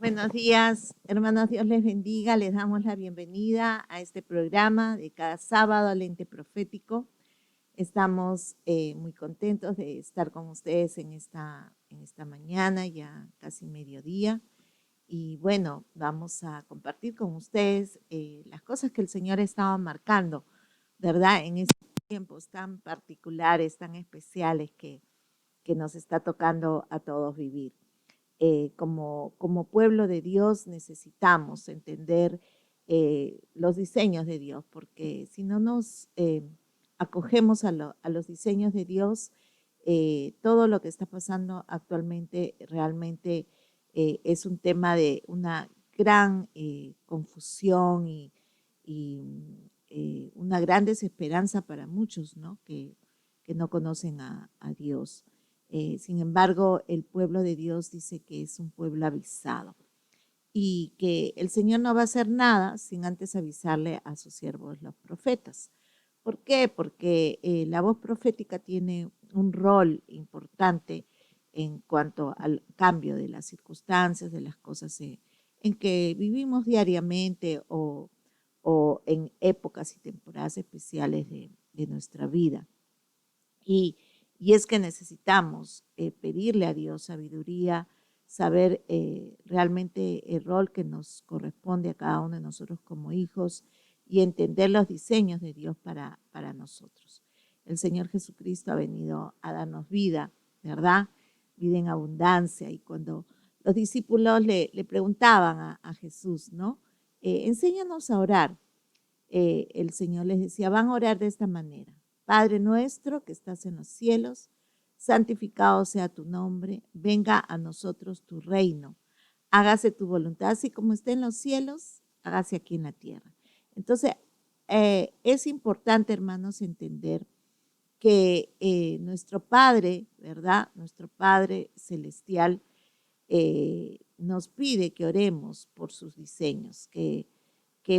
Buenos días, hermanos, Dios les bendiga. Les damos la bienvenida a este programa de cada sábado, Lente Profético. Estamos muy contentos de estar con ustedes en esta mañana, ya casi mediodía. Y bueno, vamos a compartir con ustedes las cosas que el Señor estaba marcando, ¿verdad? En estos tiempos tan particulares, tan especiales que nos está tocando a todos vivir. Como pueblo de Dios necesitamos entender los diseños de Dios, porque si no nos acogemos a los diseños de Dios, todo lo que está pasando actualmente realmente es un tema de una gran confusión y una gran desesperanza para muchos, ¿no? Que no conocen a Dios. Sin embargo, el pueblo de Dios dice que es un pueblo avisado y que el Señor no va a hacer nada sin antes avisarle a sus siervos los profetas. ¿Por qué? Porque la voz profética tiene un rol importante en cuanto al cambio de las circunstancias, de las cosas en que vivimos diariamente o en épocas y temporadas especiales de nuestra vida. Y es que necesitamos pedirle a Dios sabiduría, saber realmente el rol que nos corresponde a cada uno de nosotros como hijos y entender los diseños de Dios para nosotros. El Señor Jesucristo ha venido a darnos vida, ¿verdad? Vida en abundancia. Y cuando los discípulos le preguntaban a Jesús, ¿no? Enséñanos a orar. El Señor les decía, van a orar de esta manera. Padre nuestro que estás en los cielos, santificado sea tu nombre, venga a nosotros tu reino, hágase tu voluntad, así como está en los cielos, hágase aquí en la tierra. Entonces, es importante, hermanos, entender que nuestro Padre, ¿verdad? Nuestro Padre celestial nos pide que oremos por sus diseños, que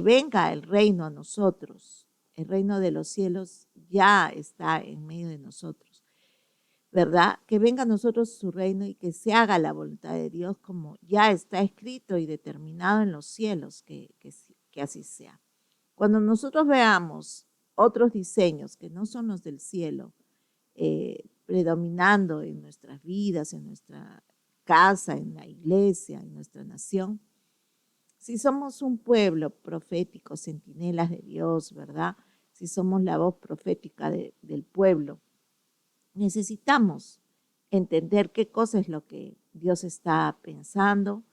venga el reino a nosotros. El reino de los cielos ya está en medio de nosotros, ¿verdad? Que venga a nosotros su reino y que se haga la voluntad de Dios como ya está escrito y determinado en los cielos, que así sea. Cuando nosotros veamos otros diseños que no son los del cielo, predominando en nuestras vidas, en nuestra casa, en la iglesia, en nuestra nación, si somos un pueblo profético, centinelas de Dios, ¿verdad? Si somos la voz profética del pueblo, necesitamos entender qué cosa es lo que Dios está pensando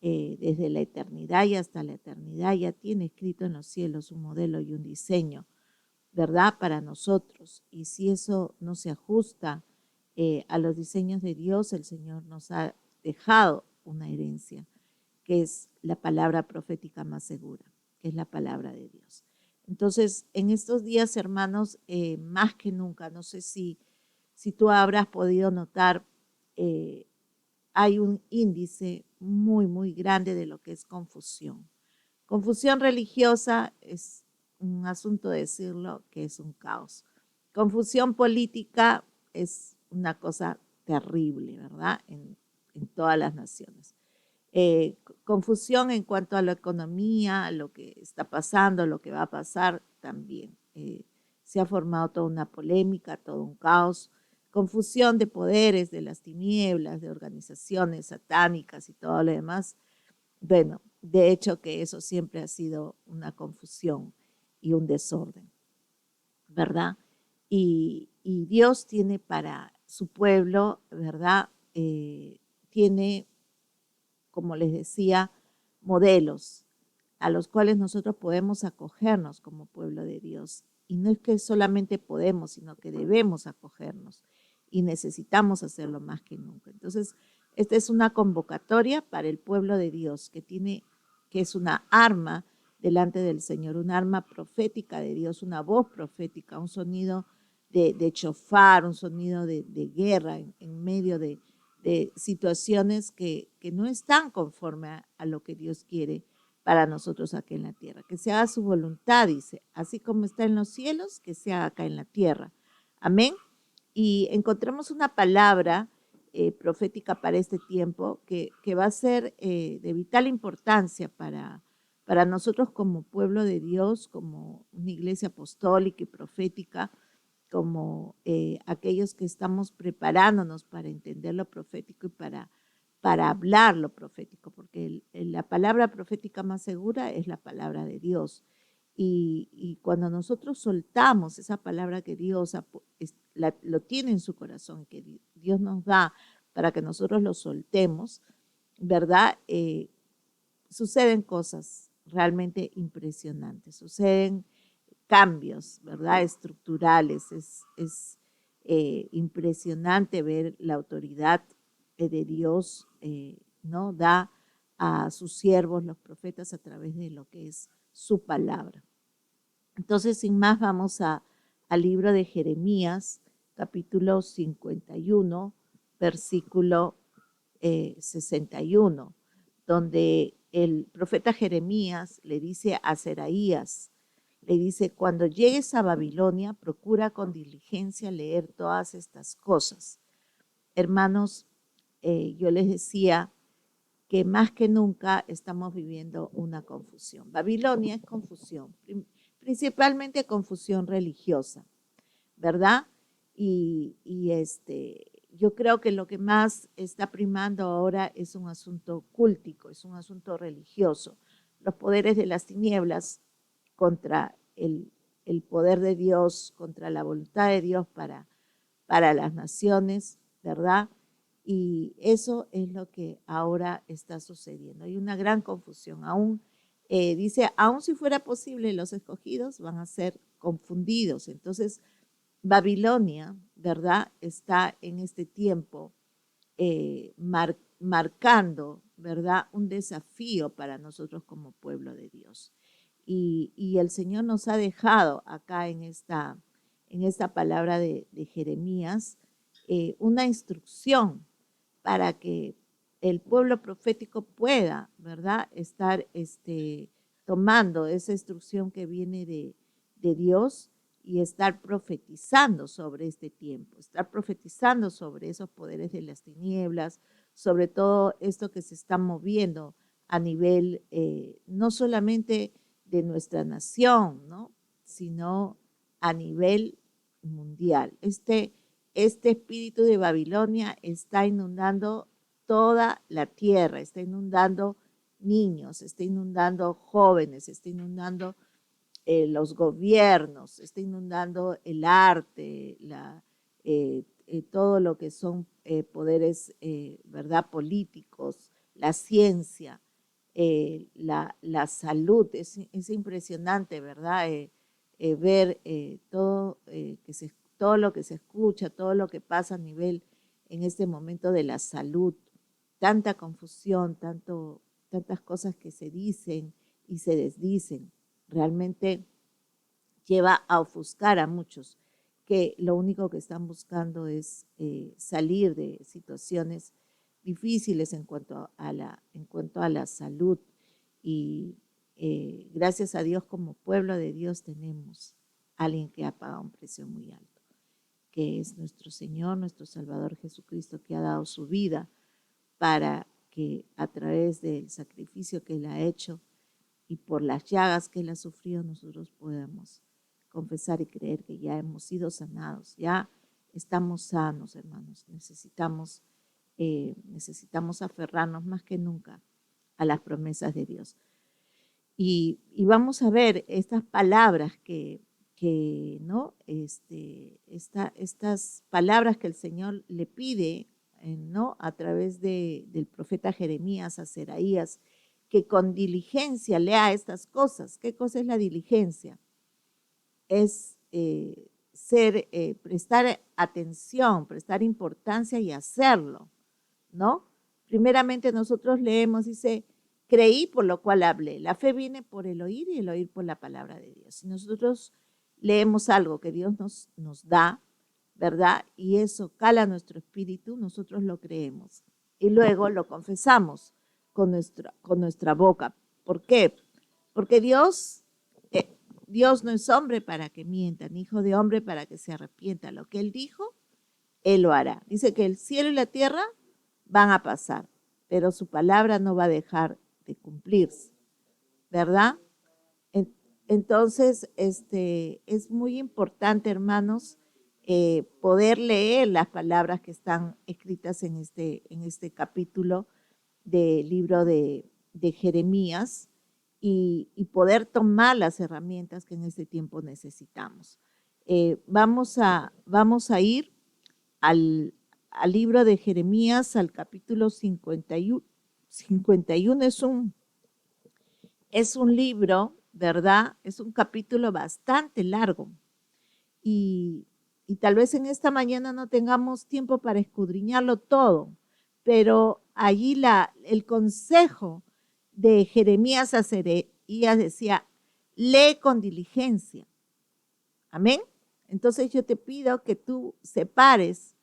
desde la eternidad y hasta la eternidad. Ya tiene escrito en los cielos un modelo y un diseño, ¿verdad? Para nosotros. Y si eso no se ajusta a los diseños de Dios, el Señor nos ha dejado una herencia, que es la palabra profética más segura, que es la palabra de Dios. Entonces, en estos días, hermanos, más que nunca, no sé si tú habrás podido notar, hay un índice muy, muy grande de lo que es confusión. Confusión religiosa es un asunto de decirlo que es un caos. Confusión política es una cosa terrible, ¿verdad? En todas las naciones. Confusión en cuanto a la economía, lo que está pasando, lo que va a pasar también. Se ha formado toda una polémica, todo un caos. Confusión de poderes, de las tinieblas, de organizaciones satánicas y todo lo demás. Bueno, de hecho que eso siempre ha sido una confusión y un desorden, ¿verdad? Y Dios tiene para su pueblo, ¿verdad? Tiene, como les decía, modelos a los cuales nosotros podemos acogernos como pueblo de Dios. Y no es que solamente podemos, sino que debemos acogernos y necesitamos hacerlo más que nunca. Entonces, esta es una convocatoria para el pueblo de Dios que es una arma delante del Señor, un arma profética de Dios, una voz profética, un sonido de chofar, un sonido de guerra en medio de situaciones que no están conforme a lo que Dios quiere para nosotros aquí en la tierra. Que se haga su voluntad, dice, así como está en los cielos, que se haga acá en la tierra. Amén. Y encontramos una palabra profética para este tiempo, que va a ser de vital importancia para nosotros como pueblo de Dios, como una iglesia apostólica y profética, como aquellos que estamos preparándonos para entender lo profético y para hablar lo profético, porque la palabra profética más segura es la palabra de Dios. Y cuando nosotros soltamos esa palabra que Dios lo tiene en su corazón, que Dios nos da para que nosotros lo soltemos, ¿verdad? Suceden cosas realmente impresionantes, suceden cambios, ¿verdad? Estructurales. Es impresionante ver la autoridad de Dios, ¿no? Da a sus siervos, los profetas, a través de lo que es su palabra. Entonces, sin más, vamos al libro de Jeremías, capítulo 51, versículo 61, donde el profeta Jeremías le dice a Seraías, le dice: cuando llegues a Babilonia, procura con diligencia leer todas estas cosas. Hermanos, yo les decía que más que nunca estamos viviendo una confusión. Babilonia es confusión, principalmente confusión religiosa, ¿verdad? Yo creo que lo que más está primando ahora es un asunto cúltico, es un asunto religioso. Los poderes de las tinieblas contra el poder de Dios, contra la voluntad de Dios para las naciones, ¿verdad? Y eso es lo que ahora está sucediendo. Hay una gran confusión. Dice, aún si fuera posible, los escogidos van a ser confundidos. Entonces, Babilonia, ¿verdad?, está en este tiempo marcando, ¿verdad?, un desafío para nosotros como pueblo de Dios. Y el Señor nos ha dejado acá en esta palabra de Jeremías una instrucción para que el pueblo profético pueda, ¿verdad?, estar tomando esa instrucción que viene de Dios y estar profetizando sobre este tiempo, estar profetizando sobre esos poderes de las tinieblas, sobre todo esto que se está moviendo a nivel no solamente de nuestra nación, ¿no?, sino a nivel mundial. Este espíritu de Babilonia está inundando toda la tierra, está inundando niños, está inundando jóvenes, está inundando los gobiernos, está inundando el arte, todo lo que son poderes, ¿verdad?, políticos, la ciencia, la salud. Es impresionante, ¿verdad?, ver todo lo que se escucha, todo lo que pasa a nivel en este momento de la salud, tanta confusión, tantas cosas que se dicen y se desdicen. Realmente lleva a ofuscar a muchos que lo único que están buscando es salir de situaciones difíciles en cuanto a la salud. Y gracias a Dios, como pueblo de Dios, tenemos a alguien que ha pagado un precio muy alto, que es nuestro Señor, nuestro Salvador Jesucristo, que ha dado su vida para que a través del sacrificio que Él ha hecho y por las llagas que Él ha sufrido, nosotros podamos confesar y creer que ya hemos sido sanados, ya estamos sanos, hermanos. Necesitamos aferrarnos más que nunca a las promesas de Dios. Y vamos a ver estas palabras ¿no? Estas palabras que el Señor le pide, ¿no?, a través del profeta Jeremías a Seraías, que con diligencia lea estas cosas. ¿Qué cosa es la diligencia? Es prestar atención, prestar importancia y hacerlo, ¿no? Primeramente nosotros leemos, dice, creí por lo cual hablé. La fe viene por el oír y el oír por la palabra de Dios. Si nosotros leemos algo que Dios nos da, ¿verdad?, y eso cala nuestro espíritu, nosotros lo creemos y luego lo confesamos con nuestra boca. ¿Por qué? Porque Dios no es hombre para que mienta, ni hijo de hombre para que se arrepienta. Lo que Él dijo, Él lo hará. Dice que el cielo y la tierra van a pasar, pero su palabra no va a dejar de cumplirse, ¿verdad? Entonces, es muy importante, hermanos, poder leer las palabras que están escritas en este capítulo del libro de Jeremías y poder tomar las herramientas que en este tiempo necesitamos. Vamos a ir al libro de Jeremías, al capítulo 51. 51 es un libro, ¿verdad? Es un capítulo bastante largo y tal vez en esta mañana no tengamos tiempo para escudriñarlo todo, pero allí el consejo de Jeremías a Sereías decía, lee con diligencia. Amén. Entonces yo te pido que tú separes,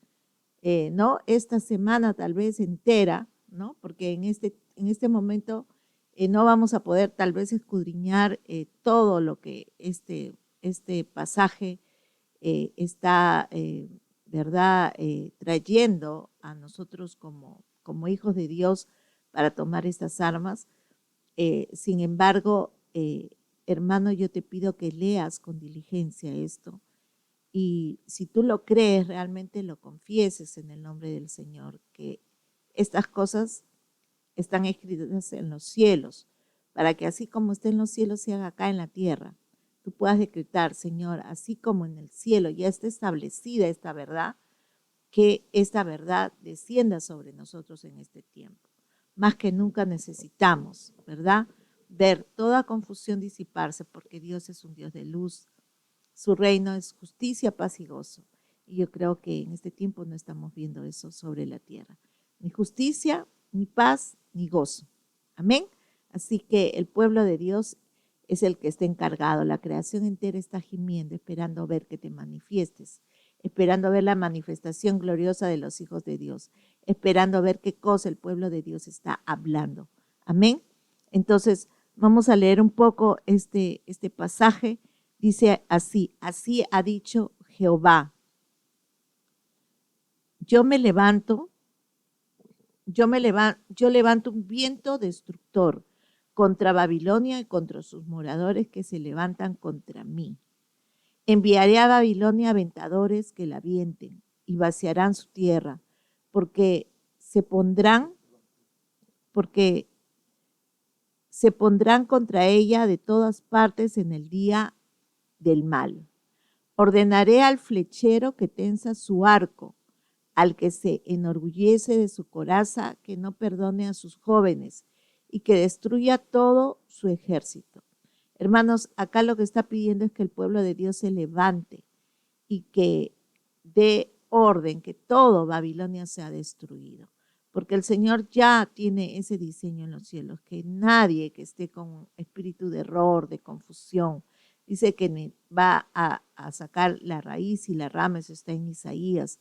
¿no? Esta semana tal vez entera, ¿no? Porque en este momento no vamos a poder tal vez escudriñar todo lo que este pasaje está, ¿verdad?, trayendo a nosotros como hijos de Dios para tomar estas armas. Sin embargo, hermano, yo te pido que leas con diligencia esto y si tú lo crees, realmente lo confieses en el nombre del Señor, que estas cosas están escritas en los cielos, para que así como está en los cielos, se haga acá en la tierra. Tú puedas decretar, Señor, así como en el cielo ya está establecida esta verdad, que esta verdad descienda sobre nosotros en este tiempo. Más que nunca necesitamos, ¿verdad?, ver toda confusión disiparse, porque Dios es un Dios de luz. Su reino es justicia, paz y gozo. Y yo creo que en este tiempo no estamos viendo eso sobre la tierra. Ni justicia, ni paz, ni gozo. Amén. Así que el pueblo de Dios es el que está encargado. La creación entera está gimiendo, esperando ver que te manifiestes, esperando ver la manifestación gloriosa de los hijos de Dios, esperando ver qué cosa el pueblo de Dios está hablando. Amén. Entonces, vamos a leer un poco este pasaje. Dice así ha dicho Jehová, yo levanto un viento destructor contra Babilonia y contra sus moradores que se levantan contra mí. Enviaré a Babilonia aventadores que la avienten y vaciarán su tierra, porque se pondrán contra ella de todas partes en el día del mal. Ordenaré al flechero que tensa su arco, al que se enorgullece de su coraza, que no perdone a sus jóvenes y que destruya todo su ejército. Hermanos, acá lo que está pidiendo es que el pueblo de Dios se levante y que dé orden, que todo Babilonia sea destruido. Porque el Señor ya tiene ese diseño en los cielos, que nadie que esté con espíritu de error, de confusión, dice que va a sacar la raíz y la rama. Eso está en Isaías,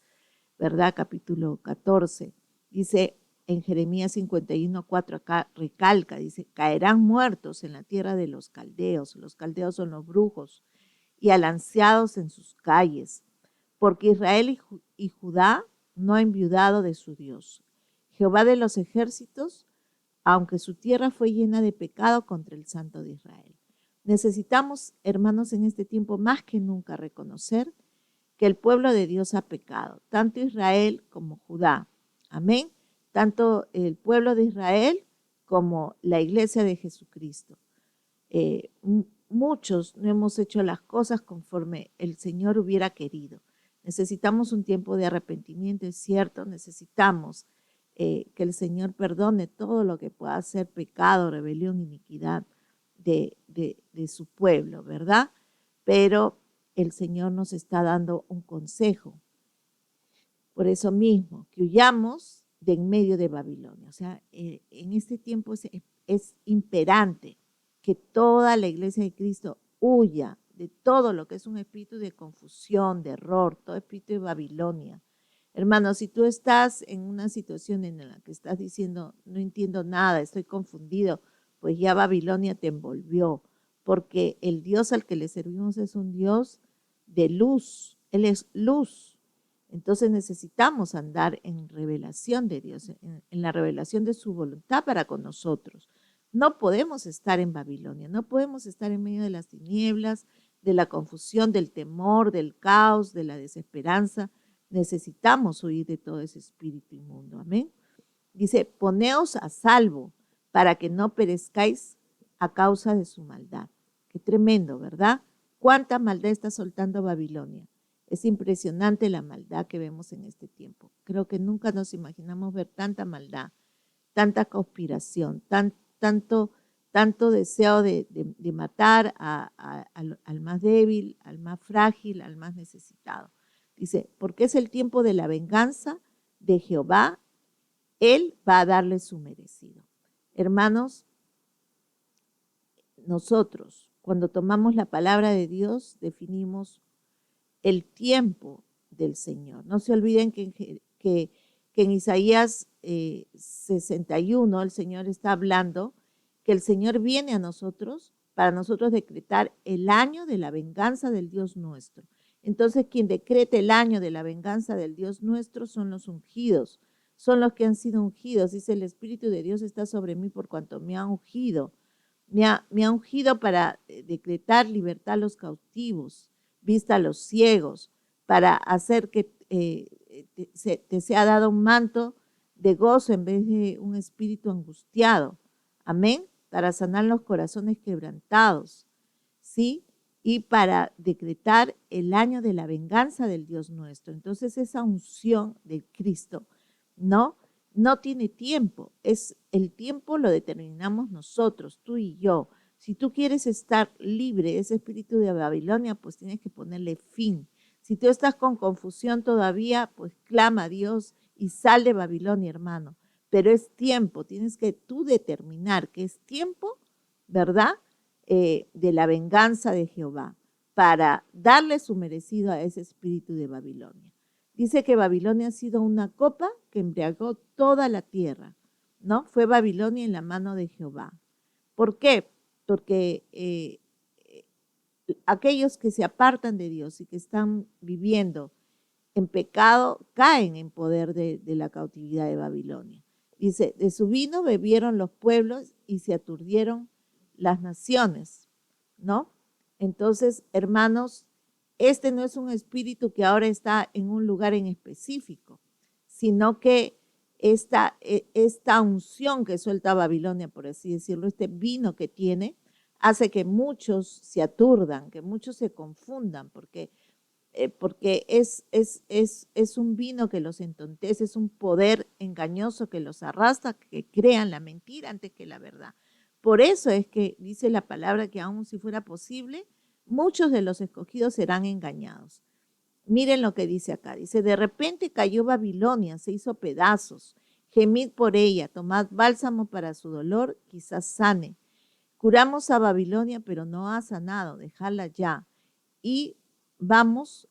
¿verdad? Capítulo 14. Dice en Jeremías 51:4, acá recalca, dice, caerán muertos en la tierra de los caldeos. Los caldeos son los brujos, y alanceados en sus calles, porque Israel y Judá no han enviudado de su Dios. Jehová de los ejércitos, aunque su tierra fue llena de pecado contra el Santo de Israel. Necesitamos, hermanos, en este tiempo más que nunca reconocer que el pueblo de Dios ha pecado, tanto Israel como Judá. Amén. Tanto el pueblo de Israel como la iglesia de Jesucristo. Muchos no hemos hecho las cosas conforme el Señor hubiera querido. Necesitamos un tiempo de arrepentimiento, es cierto, necesitamos que el Señor perdone todo lo que pueda ser pecado, rebelión, iniquidad de su pueblo, ¿verdad? Pero el Señor nos está dando un consejo. Por eso mismo, que huyamos de en medio de Babilonia. O sea, en este tiempo es imperante que toda la iglesia de Cristo huya de todo lo que es un espíritu de confusión, de error, todo espíritu de Babilonia. Hermano, si tú estás en una situación en la que estás diciendo, no entiendo nada, estoy confundido, pues ya Babilonia te envolvió, porque el Dios al que le servimos es un Dios de luz. Él es luz. Entonces necesitamos andar en revelación de Dios, en la revelación de su voluntad para con nosotros. No podemos estar en Babilonia, no podemos estar en medio de las tinieblas, de la confusión, del temor, del caos, de la desesperanza. Necesitamos huir de todo ese espíritu inmundo. Amén. Dice, poneos a salvo para que no perezcáis a causa de su maldad. Qué tremendo, ¿verdad? ¿Cuánta maldad está soltando Babilonia? Es impresionante la maldad que vemos en este tiempo. Creo que nunca nos imaginamos ver tanta maldad, tanta conspiración, tanto deseo de matar al más débil, al más frágil, al más necesitado. Dice, porque es el tiempo de la venganza de Jehová, Él va a darle su merecido. Hermanos, nosotros cuando tomamos la palabra de Dios definimos el tiempo del Señor. No se olviden que en Isaías 61 el Señor está hablando que el Señor viene a nosotros para nosotros decretar el año de la venganza del Dios nuestro. Entonces, quien decrete el año de la venganza del Dios nuestro son los ungidos, son los que han sido ungidos. Dice, el Espíritu de Dios está sobre mí por cuanto me ha ungido. Me ha ungido para decretar libertad a los cautivos, vista a los ciegos, para hacer que te sea dado un manto de gozo en vez de un espíritu angustiado. Amén. Para sanar los corazones quebrantados, ¿sí? Y para decretar el año de la venganza del Dios nuestro. Entonces esa unción de Cristo, ¿no? No tiene tiempo. El tiempo lo determinamos nosotros, tú y yo. Si tú quieres estar libre de ese espíritu de Babilonia, pues tienes que ponerle fin. Si tú estás con confusión todavía, pues clama a Dios y sal de Babilonia, hermano. Pero es tiempo, tienes que tú determinar que es tiempo, ¿verdad? De la venganza de Jehová, para darle su merecido a ese espíritu de Babilonia. Dice que Babilonia ha sido una copa que embriagó toda la tierra, ¿no? Fue Babilonia en la mano de Jehová. ¿Por qué? Porque aquellos que se apartan de Dios y que están viviendo en pecado caen en poder de la cautividad de Babilonia. Dice, de su vino bebieron los pueblos y se aturdieron las naciones, ¿no? Entonces, hermanos, este no es un espíritu que ahora está en un lugar en específico, sino que esta unción que suelta Babilonia, por así decirlo, este vino que tiene, hace que muchos se aturdan, que muchos se confundan, porque es un vino que los entontece, es un poder engañoso que los arrastra, que crean la mentira antes que la verdad. Por eso es que dice la palabra que aun si fuera posible, muchos de los escogidos serán engañados. Miren lo que dice acá. Dice, de repente cayó Babilonia, se hizo pedazos. Gemid por ella, tomad bálsamo para su dolor, quizás sane. Curamos a Babilonia, pero no ha sanado, dejadla ya. Y vamos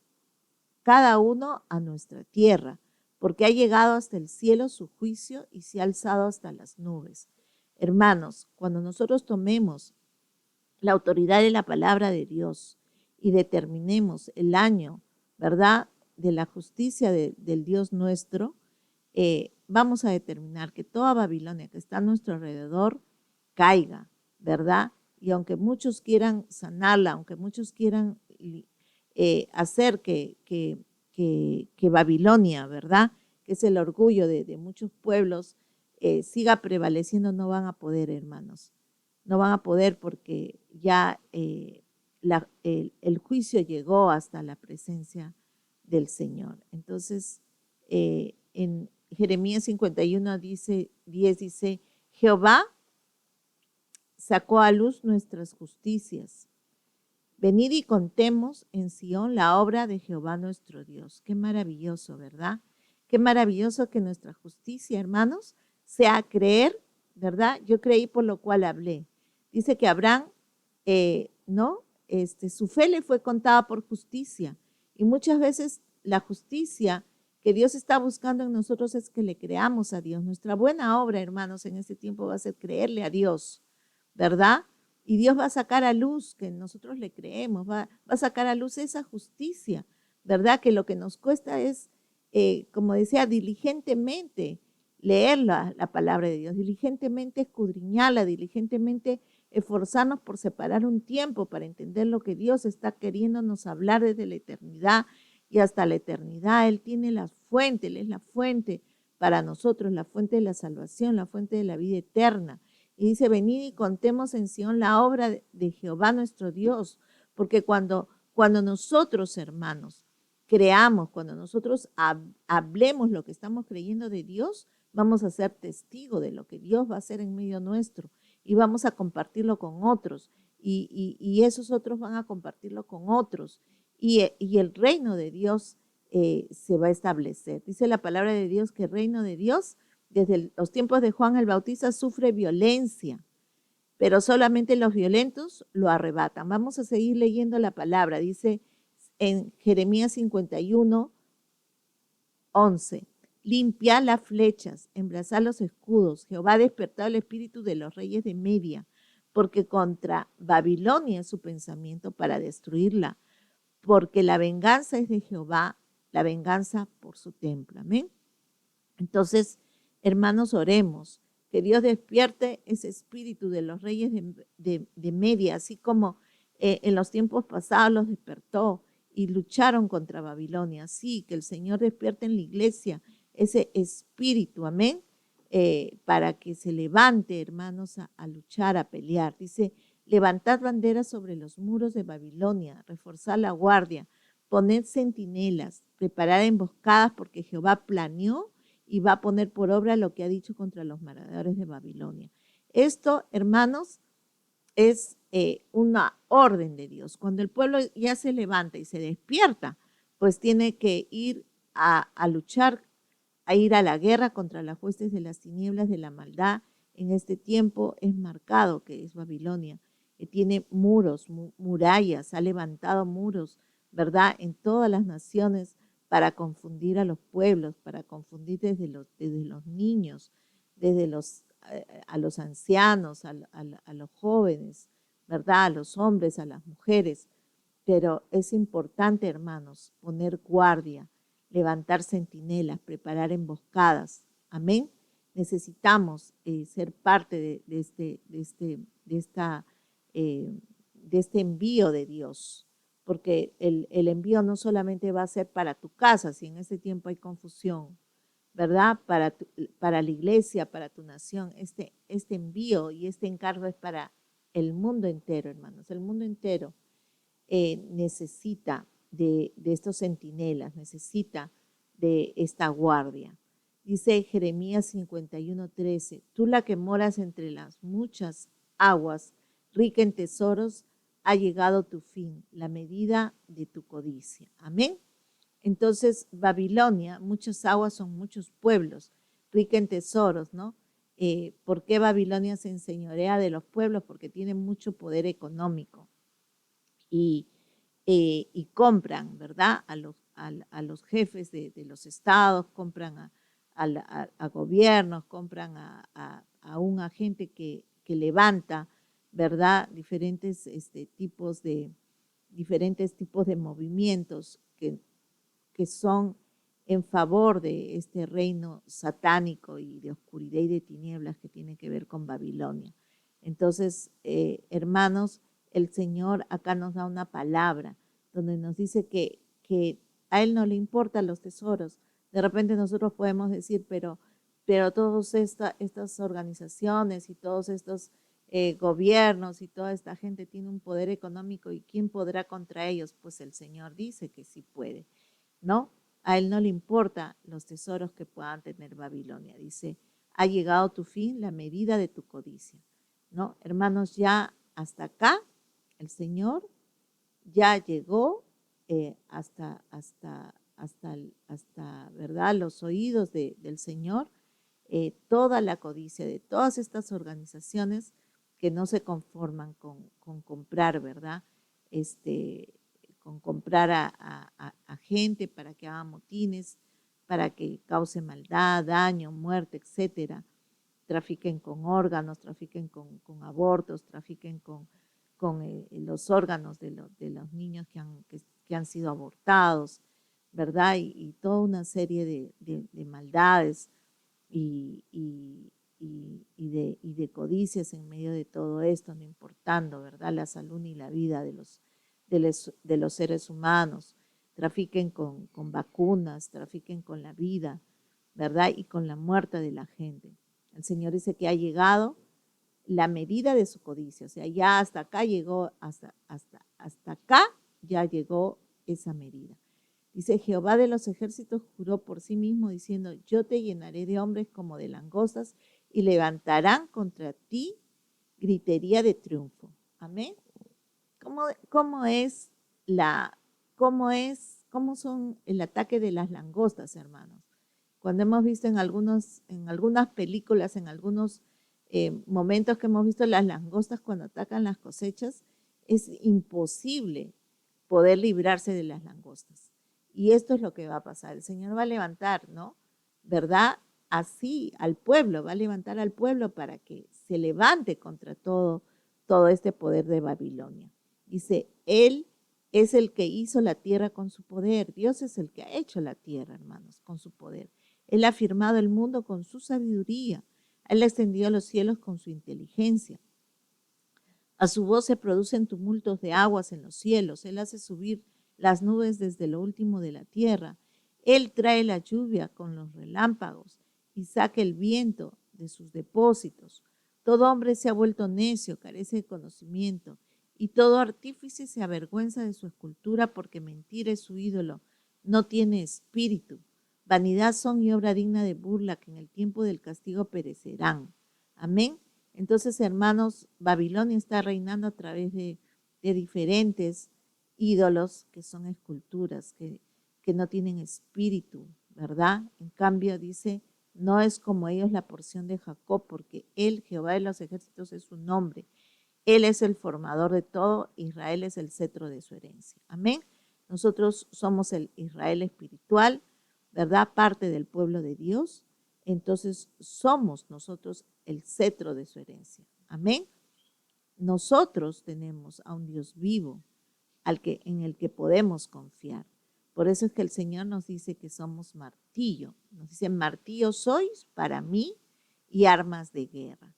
cada uno a nuestra tierra, porque ha llegado hasta el cielo su juicio y se ha alzado hasta las nubes. Hermanos, cuando nosotros tomemos la autoridad de la palabra de Dios y determinemos el año, ¿verdad?, de la justicia del Dios nuestro, vamos a determinar que toda Babilonia que está a nuestro alrededor caiga, ¿verdad? Y aunque muchos quieran sanarla, aunque muchos quieran hacer que Babilonia, ¿verdad?, que es el orgullo de muchos pueblos, siga prevaleciendo, no van a poder, hermanos. No van a poder porque ya el juicio llegó hasta la presencia del Señor. Entonces, en Jeremías 51, 10 dice, Jehová sacó a luz nuestras justicias. Venid y contemos en Sión la obra de Jehová nuestro Dios. Qué maravilloso, ¿verdad? Qué maravilloso que nuestra justicia, hermanos, sea creer, ¿verdad? Yo creí por lo cual hablé. Dice que Abraham, ¿no? Su fe le fue contada por justicia. Y muchas veces la justicia que Dios está buscando en nosotros es que le creamos a Dios. Nuestra buena obra, hermanos, en este tiempo va a ser creerle a Dios, ¿verdad? Y Dios va a sacar a luz que nosotros le creemos, va a sacar a luz esa justicia, ¿verdad? Que lo que nos cuesta es como decía, diligentemente leer la palabra de Dios, diligentemente escudriñarla, diligentemente esforzarnos por separar un tiempo para entender lo que Dios está queriéndonos hablar desde la eternidad y hasta la eternidad. Él tiene la fuente, Él es la fuente para nosotros, la fuente de la salvación, la fuente de la vida eterna. Y dice, venid y contemos en Sion la obra de Jehová nuestro Dios, porque cuando nosotros, hermanos, creamos, cuando nosotros hablemos lo que estamos creyendo de Dios, vamos a ser testigos de lo que Dios va a hacer en medio nuestro y vamos a compartirlo con otros y esos otros van a compartirlo con otros y el reino de Dios se va a establecer. Dice la palabra de Dios que el reino de Dios desde los tiempos de Juan el Bautista sufre violencia, pero solamente los violentos lo arrebatan. Vamos a seguir leyendo la palabra. Dice en Jeremías 51, 11. Limpiad las flechas, embrazad los escudos. Jehová ha despertado el espíritu de los reyes de Media, porque contra Babilonia es su pensamiento para destruirla, porque la venganza es de Jehová, la venganza por su templo. Amén. Entonces, hermanos, oremos, que Dios despierte ese espíritu de los reyes de Media, así como en los tiempos pasados los despertó y lucharon contra Babilonia. Sí, que el Señor despierte en la iglesia ese espíritu, amén, para que se levante, hermanos, a luchar, a pelear. Dice, levantad banderas sobre los muros de Babilonia, reforzad la guardia, poned centinelas, preparad emboscadas, porque Jehová planeó y va a poner por obra lo que ha dicho contra los moradores de Babilonia. Esto, hermanos, es una orden de Dios. Cuando el pueblo ya se levanta y se despierta, pues tiene que ir a luchar, a ir a la guerra contra las huestes de las tinieblas de la maldad. En este tiempo es marcado que es Babilonia, que tiene muros, murallas, ha levantado muros, ¿verdad? En todas las naciones para confundir a los pueblos, para confundir desde los niños, desde a los ancianos, a los jóvenes, ¿verdad? A los hombres, a las mujeres. Pero es importante, hermanos, poner guardia, levantar centinelas, preparar emboscadas. Amén. Necesitamos ser parte de este envío de Dios, porque el envío no solamente va a ser para tu casa, si en este tiempo hay confusión, ¿verdad? Para la iglesia, para tu nación. Este envío y este encargo es para el mundo entero, hermanos. El mundo entero necesita de estos centinelas, necesita de esta guardia. Dice Jeremías 51:13, tú la que moras entre las muchas aguas, rica en tesoros, ha llegado tu fin, la medida de tu codicia. Amén. Entonces, Babilonia, muchas aguas son muchos pueblos, rica en tesoros, ¿no? ¿Por qué Babilonia se enseñorea de los pueblos? Porque tiene mucho poder económico y compran, ¿verdad? A los jefes de los estados, compran a gobiernos, compran a un agente que levanta, ¿verdad? Diferentes tipos de movimientos que son en favor de este reino satánico y de oscuridad y de tinieblas que tiene que ver con Babilonia. Entonces, hermanos, el Señor acá nos da una palabra donde nos dice que a Él no le importan los tesoros. De repente nosotros podemos decir, pero todas estas organizaciones y todos estos gobiernos y toda esta gente tiene un poder económico y ¿quién podrá contra ellos? Pues el Señor dice que sí puede, ¿no? A Él no le importa los tesoros que puedan tener Babilonia. Dice, ha llegado tu fin, la medida de tu codicia, ¿no? Hermanos, ya hasta acá el Señor ya llegó hasta, ¿verdad? Los oídos del Señor, toda la codicia de todas estas organizaciones que no se conforman con comprar, ¿verdad? Con comprar a gente para que haga motines, para que cause maldad, daño, muerte, etcétera. Trafiquen con órganos, trafiquen con abortos, trafiquen con los órganos de los niños que han sido abortados, ¿verdad? Y toda una serie de maldades y, y de codicias en medio de todo esto, no importando, ¿verdad? La salud y la vida de los seres humanos. Trafiquen con vacunas, trafiquen con la vida, ¿verdad? Y con la muerte de la gente. El Señor dice que ha llegado la medida de su codicia, o sea, ya hasta acá llegó, hasta acá ya llegó esa medida. Dice, Jehová de los ejércitos juró por sí mismo diciendo, yo te llenaré de hombres como de langostas y levantarán contra ti gritería de triunfo. Amén. ¿Cómo es cómo son el ataque de las langostas, hermanos? Cuando hemos visto en algunas películas, en algunos momentos que hemos visto las langostas cuando atacan las cosechas, es imposible poder librarse de las langostas. Y esto es lo que va a pasar. El Señor va a levantar, ¿no? ¿Verdad? Así al pueblo, va a levantar al pueblo para que se levante contra todo este poder de Babilonia. Dice, Él es el que hizo la tierra con su poder. Dios es el que ha hecho la tierra, hermanos, con su poder. Él ha firmado el mundo con su sabiduría. Él ha extendido los cielos con su inteligencia. A su voz se producen tumultos de aguas en los cielos. Él hace subir las nubes desde lo último de la tierra. Él trae la lluvia con los relámpagos y saca el viento de sus depósitos. Todo hombre se ha vuelto necio, carece de conocimiento, y todo artífice se avergüenza de su escultura porque mentira es su ídolo, no tiene espíritu. Vanidad son y obra digna de burla que en el tiempo del castigo perecerán. Amén. Entonces, hermanos, Babilonia está reinando a través de diferentes ídolos que son esculturas, que no tienen espíritu, ¿verdad? En cambio, dice, no es como ellos la porción de Jacob, porque él, Jehová de los ejércitos, es su nombre. Él es el formador de todo, Israel es el cetro de su herencia. Amén. Nosotros somos el Israel espiritual, ¿verdad? Parte del pueblo de Dios. Entonces somos nosotros el cetro de su herencia. Amén. Nosotros tenemos a un Dios vivo en el que podemos confiar. Por eso es que el Señor nos dice que somos martillo. Nos dice, martillo sois para mí y armas de guerra.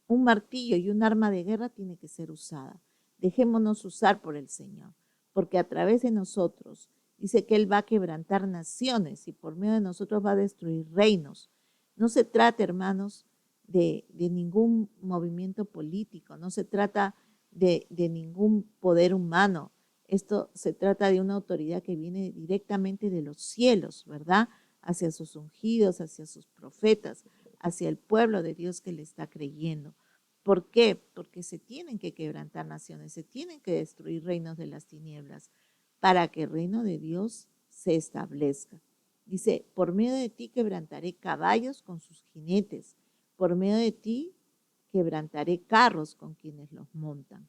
Un martillo y un arma de guerra tiene que ser usada. Dejémonos usar por el Señor, porque a través de nosotros dice que Él va a quebrantar naciones y por medio de nosotros va a destruir reinos. No se trata, hermanos, de ningún movimiento político, no se trata de ningún poder humano. Esto se trata de una autoridad que viene directamente de los cielos, ¿verdad? Hacia sus ungidos, hacia sus profetas, hacia el pueblo de Dios que le está creyendo. ¿Por qué? Porque se tienen que quebrantar naciones, se tienen que destruir reinos de las tinieblas para que el reino de Dios se establezca. Dice, por medio de ti quebrantaré caballos con sus jinetes, por medio de ti quebrantaré carros con quienes los montan.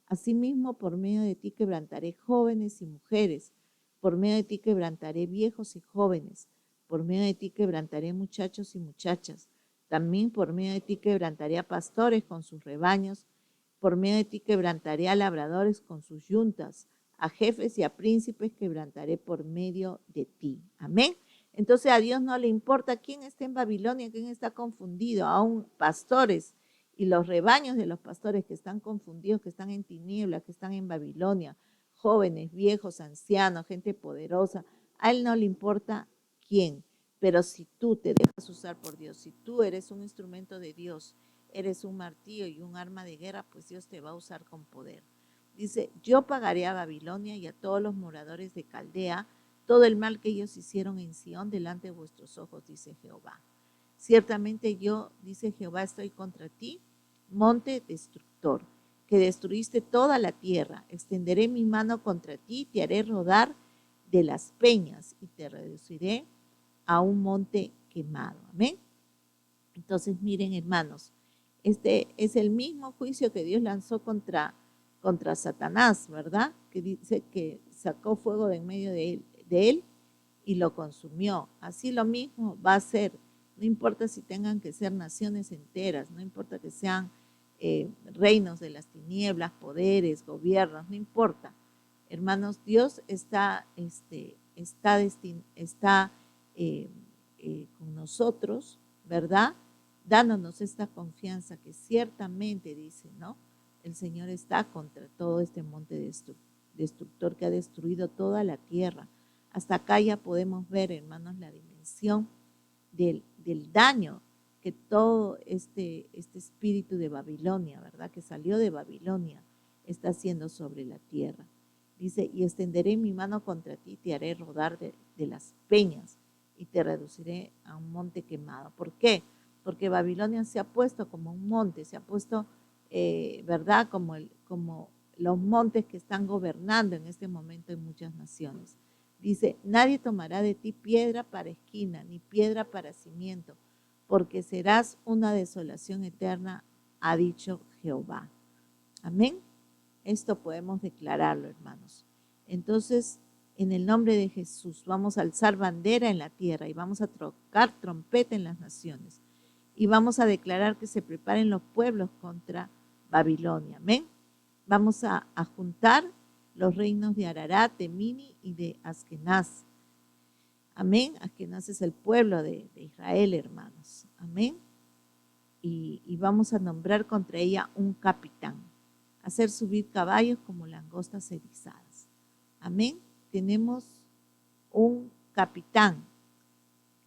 Asimismo, por medio de ti quebrantaré jóvenes y mujeres, por medio de ti quebrantaré viejos y jóvenes, por medio de ti quebrantaré muchachos y muchachas. También por medio de ti quebrantaré a pastores con sus rebaños, por medio de ti quebrantaré a labradores con sus yuntas, a jefes y a príncipes quebrantaré por medio de ti. Amén. Entonces a Dios no le importa quién está en Babilonia, quién está confundido, aún pastores y los rebaños de los pastores que están confundidos, que están en tinieblas, que están en Babilonia, jóvenes, viejos, ancianos, gente poderosa, a Él no le importa quién. Pero si tú te dejas usar por Dios, si tú eres un instrumento de Dios, eres un martillo y un arma de guerra, pues Dios te va a usar con poder. Dice, yo pagaré a Babilonia y a todos los moradores de Caldea todo el mal que ellos hicieron en Sión delante de vuestros ojos, dice Jehová. Ciertamente yo, dice Jehová, estoy contra ti, monte destructor, que destruiste toda la tierra. Extenderé mi mano contra ti, te haré rodar de las peñas y te reduciré a un monte quemado. Amén. Entonces, miren, hermanos, este es el mismo juicio que Dios lanzó contra Satanás, ¿verdad? Que dice que sacó fuego de en medio de él y lo consumió. Así lo mismo va a ser. No importa si tengan que ser naciones enteras, no importa que sean reinos de las tinieblas, poderes, gobiernos, no importa. Hermanos, Dios está está con nosotros, ¿verdad? Dándonos esta confianza que ciertamente dice, ¿no? El Señor está contra todo este monte destructor que ha destruido toda la tierra. Hasta acá ya podemos ver, hermanos, la dimensión del daño que todo este espíritu de Babilonia, ¿verdad? Que salió de Babilonia, está haciendo sobre la tierra. Dice, y extenderé mi mano contra ti, te haré rodar de las peñas y te reduciré a un monte quemado. ¿Por qué? Porque Babilonia se ha puesto como un monte, se ha puesto, ¿verdad? Como los montes que están gobernando en este momento en muchas naciones. Dice, nadie tomará de ti piedra para esquina, ni piedra para cimiento, porque serás una desolación eterna, ha dicho Jehová. Amén. Esto podemos declararlo, hermanos. Entonces, en el nombre de Jesús, vamos a alzar bandera en la tierra y vamos a tocar trompeta en las naciones. Y vamos a declarar que se preparen los pueblos contra Babilonia. Amén. Vamos a juntar los reinos de Ararat, de Mini y de Askenaz. Amén. Askenaz es el pueblo de Israel, hermanos. Amén. Y vamos a nombrar contra ella un capitán. Hacer subir caballos como langostas erizadas. Amén. Tenemos un capitán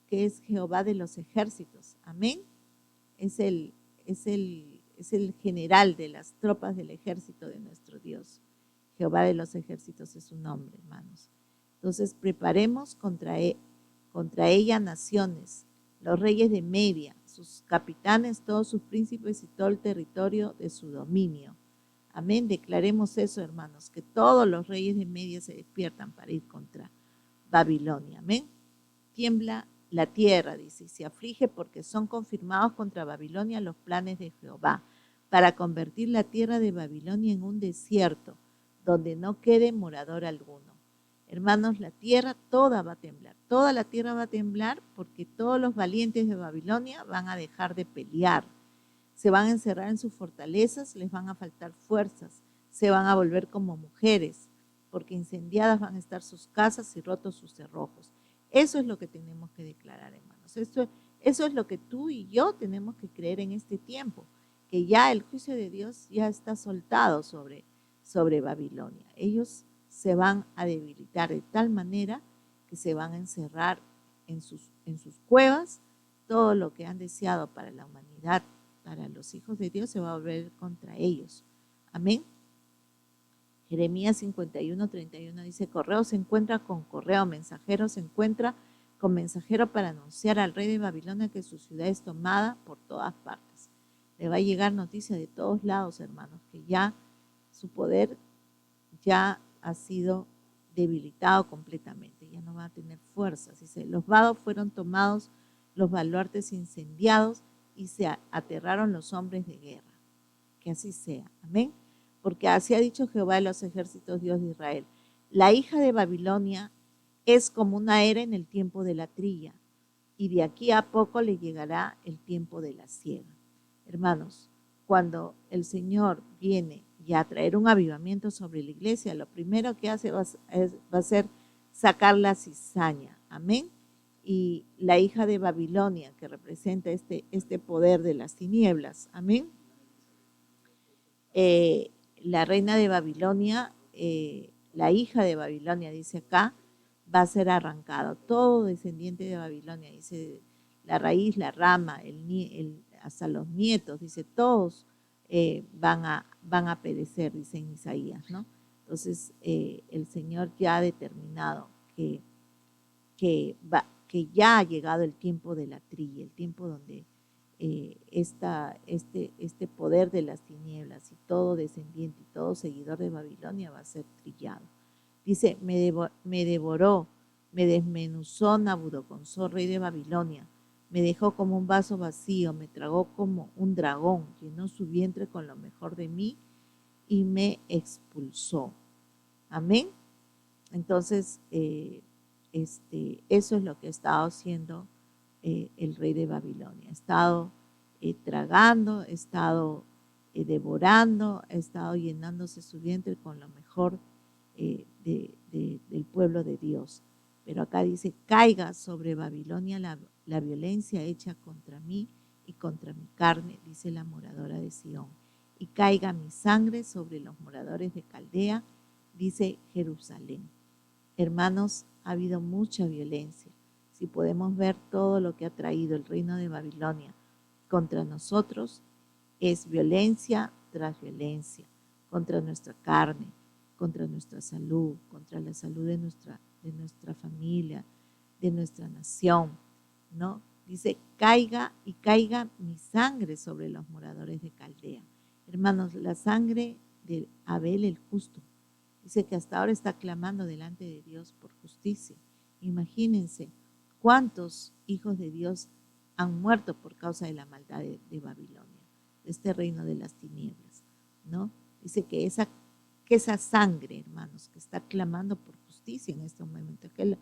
que es Jehová de los ejércitos. Amén. Es el general de las tropas del ejército de nuestro Dios. Jehová de los ejércitos es su nombre, hermanos. Entonces preparemos contra ella naciones, los reyes de Media, sus capitanes, todos sus príncipes y todo el territorio de su dominio. Amén. Declaremos eso, hermanos, que todos los reyes de Media se despiertan para ir contra Babilonia. Amén. Tiembla la tierra, dice, y se aflige porque son confirmados contra Babilonia los planes de Jehová, para convertir la tierra de Babilonia en un desierto, donde no quede morador alguno. Hermanos, la tierra toda va a temblar, toda la tierra va a temblar porque todos los valientes de Babilonia van a dejar de pelear. Se van a encerrar en sus fortalezas, les van a faltar fuerzas, se van a volver como mujeres, porque incendiadas van a estar sus casas y rotos sus cerrojos. Eso es lo que tenemos que declarar, hermanos. Eso es lo que tú y yo tenemos que creer en este tiempo, que ya el juicio de Dios ya está soltado sobre Babilonia. Ellos se van a debilitar de tal manera que se van a encerrar en sus cuevas. Todo lo que han deseado para la humanidad, para los hijos de Dios, se va a volver contra ellos. Amén. Jeremías 51:31 dice, correo se encuentra con correo, mensajero se encuentra con mensajero para anunciar al rey de Babilonia que su ciudad es tomada por todas partes. Le va a llegar noticia de todos lados, hermanos, que ya su poder ya ha sido debilitado completamente, ya no va a tener fuerzas. Dice, los vados fueron tomados, los baluartes incendiados y se aterraron los hombres de guerra. Que así sea. Amén. Porque así ha dicho Jehová de los ejércitos, Dios de Israel. La hija de Babilonia es como una era en el tiempo de la trilla, y de aquí a poco le llegará el tiempo de la siega. Hermanos, cuando el Señor viene ya a traer un avivamiento sobre la iglesia, lo primero que hace va a ser sacar la cizaña. Amén. Y la hija de Babilonia, que representa este poder de las tinieblas. Amén. La reina de Babilonia, la hija de Babilonia, dice acá, va a ser arrancado. Todo descendiente de Babilonia, dice la raíz, la rama, hasta los nietos, dice, todos van a perecer, dice en Isaías, ¿no? Entonces, el Señor ya ha determinado que ya ha llegado el tiempo de la trilla, el tiempo donde este poder de las tinieblas y todo descendiente y todo seguidor de Babilonia va a ser trillado. Dice, me devoró, me desmenuzó Nabucodonosor, rey de Babilonia, me dejó como un vaso vacío, me tragó como un dragón, llenó su vientre con lo mejor de mí y me expulsó. Amén. Entonces, eso es lo que ha estado haciendo el rey de Babilonia. Ha estado tragando, ha estado devorando, ha estado llenándose su vientre con lo mejor del pueblo de Dios. Pero acá dice, caiga sobre Babilonia la violencia hecha contra mí y contra mi carne, dice la moradora de Sión. Y caiga mi sangre sobre los moradores de Caldea, dice Jerusalén. Hermanos, ha habido mucha violencia. Si podemos ver todo lo que ha traído el reino de Babilonia contra nosotros, es violencia tras violencia, contra nuestra carne, contra nuestra salud, contra la salud de nuestra familia, de nuestra nación, ¿no? Dice, caiga y caiga mi sangre sobre los moradores de Caldea. Hermanos, la sangre de Abel el justo, dice que hasta ahora está clamando delante de Dios por justicia. Imagínense cuántos hijos de Dios han muerto por causa de la maldad de Babilonia, de este reino de las tinieblas, ¿no? Dice que esa sangre, hermanos, que está clamando por justicia en este momento, que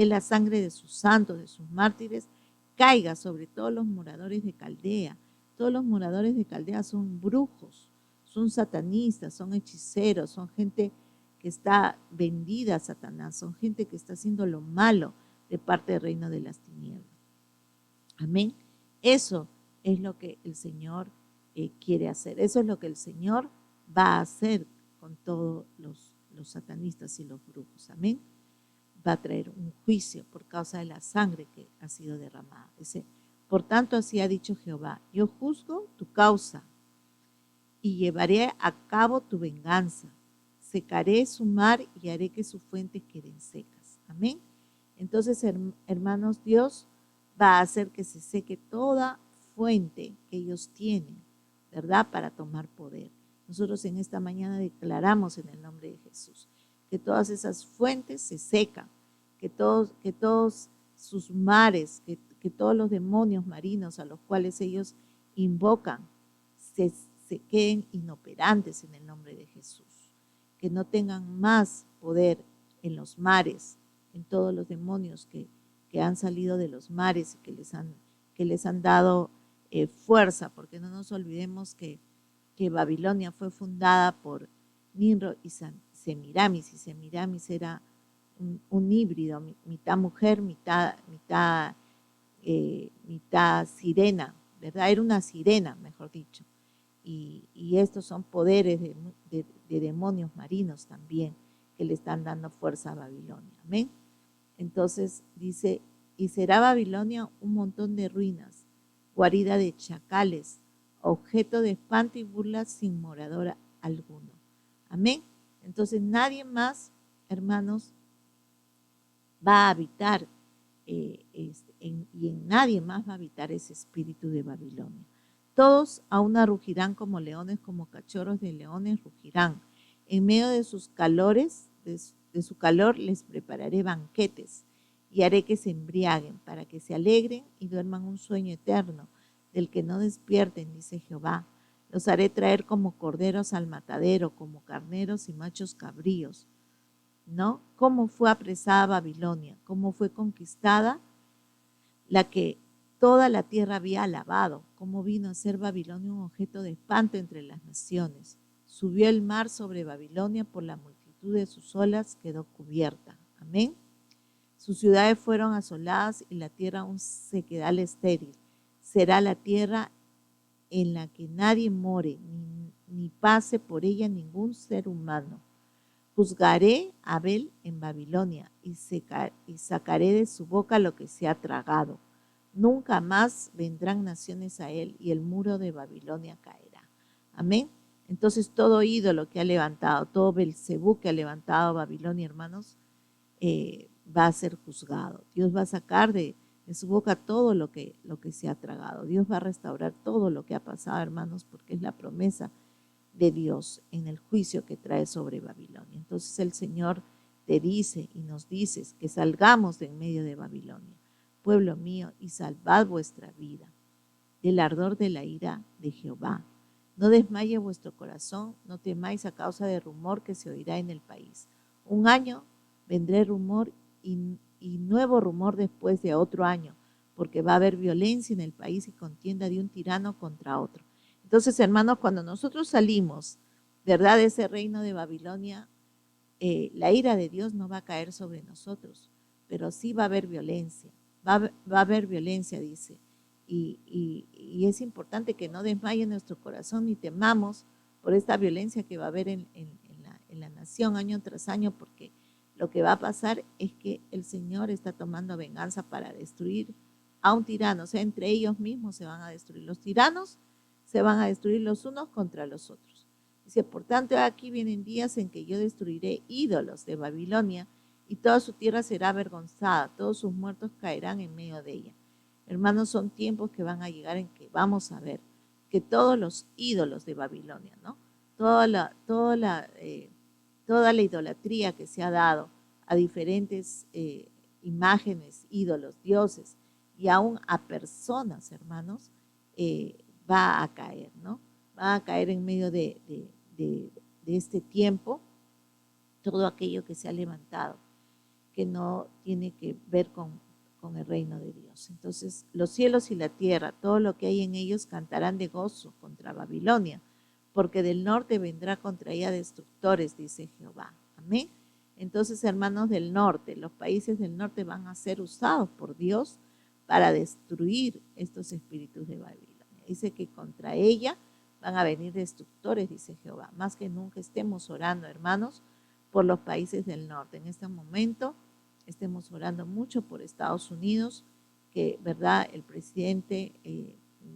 la sangre de sus santos, de sus mártires, caiga sobre todos los moradores de Caldea. Todos los moradores de Caldea son brujos, son satanistas, son hechiceros, son gente que está vendida a Satanás, son gente que está haciendo lo malo de parte del reino de las tinieblas. Amén. Eso es lo que el Señor quiere hacer. Eso es lo que el Señor va a hacer con todos los satanistas y los brujos. Amén. Va a traer un juicio por causa de la sangre que ha sido derramada. Dice, por tanto, así ha dicho Jehová, yo juzgo tu causa y llevaré a cabo tu venganza. Secaré su mar y haré que sus fuentes queden secas. Amén. Entonces, hermanos, Dios va a hacer que se seque toda fuente que ellos tienen, ¿verdad? Para tomar poder. Nosotros en esta mañana declaramos en el nombre de Jesús que todas esas fuentes se secan, que todos sus mares, que todos los demonios marinos a los cuales ellos invocan se queden inoperantes en el nombre de Jesús, que no tengan más poder en los mares, en todos los demonios que han salido de los mares y que les han dado fuerza, porque no nos olvidemos que Babilonia fue fundada por Nimrod y Semiramis, y Semiramis era un híbrido, mitad mujer, mitad sirena, ¿verdad? Era una sirena, mejor dicho. Y estos son poderes de demonios marinos también que le están dando fuerza a Babilonia. Amén. Entonces dice, y será Babilonia un montón de ruinas, guarida de chacales, objeto de espanto y burla sin morador alguno. Amén. Entonces nadie más, hermanos, va a habitar y en nadie más va a habitar ese espíritu de Babilonia. Todos a una rugirán como leones, como cachorros de leones rugirán. En medio de sus calores, de su calor, les prepararé banquetes y haré que se embriaguen, para que se alegren y duerman un sueño eterno, del que no despierten, dice Jehová. Los haré traer como corderos al matadero, como carneros y machos cabríos. ¿No? Cómo fue apresada Babilonia, cómo fue conquistada, la que toda la tierra había alabado, cómo vino a ser Babilonia un objeto de espanto entre las naciones. Subió el mar sobre Babilonia, por la multitud de sus olas quedó cubierta. Amén. Sus ciudades fueron asoladas y la tierra un sequedal estéril. Será la tierra en la que nadie more, ni pase por ella ningún ser humano. Juzgaré a Abel en Babilonia y sacaré de su boca lo que se ha tragado. Nunca más vendrán naciones a él y el muro de Babilonia caerá. Amén. Entonces todo ídolo que ha levantado, todo Belcebú que ha levantado Babilonia, hermanos, va a ser juzgado. Dios va a sacar de su boca todo lo que se ha tragado. Dios va a restaurar todo lo que ha pasado, hermanos, porque es la promesa de Dios en el juicio que trae sobre Babilonia. Entonces el Señor te dice y nos dice que salgamos de en medio de Babilonia, pueblo mío, y salvad vuestra vida del ardor de la ira de Jehová. No desmaye vuestro corazón, no temáis a causa de rumor que se oirá en el país. Un año vendré rumor y nuevo rumor después de otro año, porque va a haber violencia en el país y contienda de un tirano contra otro. Entonces, hermanos, cuando nosotros salimos, ¿verdad?, de ese reino de Babilonia, la ira de Dios no va a caer sobre nosotros, pero sí va a haber violencia, va a haber violencia, dice. Y es importante que no desmaye nuestro corazón ni temamos por esta violencia que va a haber en la nación año tras año, porque lo que va a pasar es que el Señor está tomando venganza para destruir a un tirano, o sea, entre ellos mismos se van a destruir. Los tiranos se van a destruir los unos contra los otros. Dice, por tanto, aquí vienen días en que yo destruiré ídolos de Babilonia y toda su tierra será avergonzada, todos sus muertos caerán en medio de ella. Hermanos, son tiempos que van a llegar en que vamos a ver que todos los ídolos de Babilonia, ¿no? Toda la idolatría que se ha dado a diferentes imágenes, ídolos, dioses y aún a personas, hermanos, va a caer, ¿no? Va a caer en medio de este tiempo todo aquello que se ha levantado, que no tiene que ver con el reino de Dios. Entonces, los cielos y la tierra, todo lo que hay en ellos, cantarán de gozo contra Babilonia, porque del norte vendrá contra ella destructores, dice Jehová. Amén. Entonces, hermanos del norte, los países del norte van a ser usados por Dios para destruir estos espíritus de Babilonia. Dice que contra ella van a venir destructores, dice Jehová. Más que nunca estemos orando, hermanos, por los países del norte. En este momento estemos orando mucho por Estados Unidos, que, ¿verdad?, el presidente